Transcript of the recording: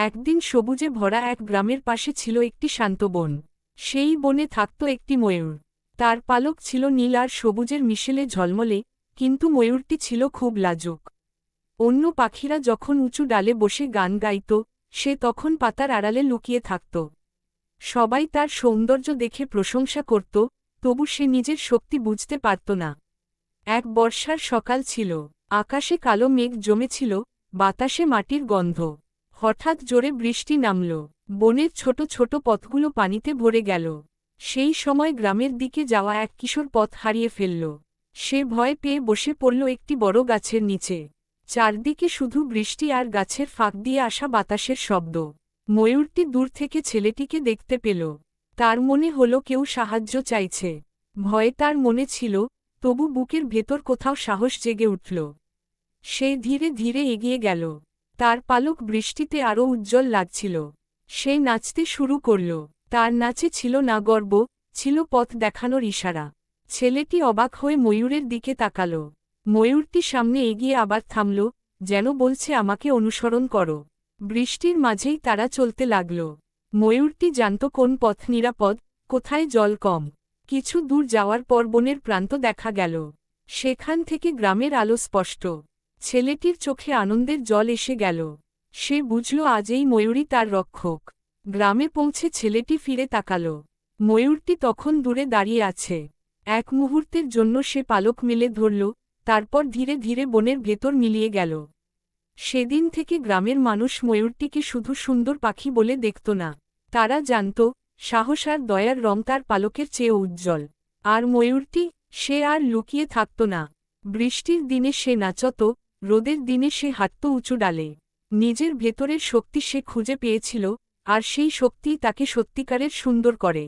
একদিন সবুজে ভরা এক গ্রামের পাশে ছিল একটি শান্ত বন। সেই বনে থাকত একটি ময়ূর। তার পালক ছিল নীল আর সবুজের মিশেলে ঝলমলে, কিন্তু ময়ূরটি ছিল খুব লাজুক। অন্য পাখিরা যখন উঁচু ডালে বসে গান গাইত, সে তখন পাতার আড়ালে লুকিয়ে থাকত। সবাই তার সৌন্দর্য দেখে প্রশংসা করত, তবু সে নিজের শক্তি বুঝতে পারত না। এক বর্ষার সকাল ছিল। আকাশে কালো মেঘ জমেছিল, বাতাসে মাটির গন্ধ। হঠাৎ জোরে বৃষ্টি নামল। বনের ছোট ছোট পথগুলো পানিতে ভরে গেল। সেই সময় গ্রামের দিকে যাওয়া এক কিশোর পথ হারিয়ে ফেলল। সে ভয় পেয়ে বসে পড়ল একটি বড় গাছের নিচে। চারদিকে শুধু বৃষ্টি আর গাছের ফাঁক দিয়ে আসা বাতাসের শব্দ। ময়ূরটি দূর থেকে ছেলেটিকে দেখতে পেল। তার মনে হলো কেউ সাহায্য চাইছে। ভয়ে তার মনে ছিল, তবু বুকের ভেতর কোথাও সাহস জেগে উঠল। সে ধীরে ধীরে এগিয়ে গেল। তার পালক বৃষ্টিতে আরও উজ্জ্বল লাগছিল। সে নাচতে শুরু করল। তার নাচে ছিল না গর্ব, ছিল পথ দেখানোর ইশারা। ছেলেটি অবাক হয়ে ময়ূরের দিকে তাকাল। ময়ূরটি সামনে এগিয়ে আবার থামল, যেন বলছে আমাকে অনুসরণ করো। বৃষ্টির মাঝেই তারা চলতে লাগল। ময়ূরটি জানত কোন পথ নিরাপদ, কোথায় জল কম। কিছু দূর যাওয়ার পর বনের প্রান্ত দেখা গেল। সেখান থেকে গ্রামের আলো স্পষ্ট। ছেলেটির চোখে আনন্দের জল এসে গেল। সে বুঝল আজ এই ময়ূরই তার রক্ষক। গ্রামে পৌঁছে ছেলেটি ফিরে তাকাল। ময়ূরটি তখন দূরে দাঁড়িয়ে আছে। এক মুহূর্তের জন্য সে পালক মেলে ধরল, তারপর ধীরে ধীরে বনের ভেতর মিলিয়ে গেল। সেদিন থেকে গ্রামের মানুষ ময়ূরটিকে শুধু সুন্দর পাখি বলে দেখত না। তারা জানত, সাহস আর দয়ার রং তার পালকের চেয়ে উজ্জ্বল। আর ময়ূরটি, সে আর লুকিয়ে থাকত না। বৃষ্টির দিনে সে নাচত, রোদের দিনে সে হাঁটত উঁচু ডালে। নিজের ভেতরের শক্তি সে খুঁজে পেয়েছিল, আর সেই শক্তিই তাকে সত্যিকারের সুন্দর করে।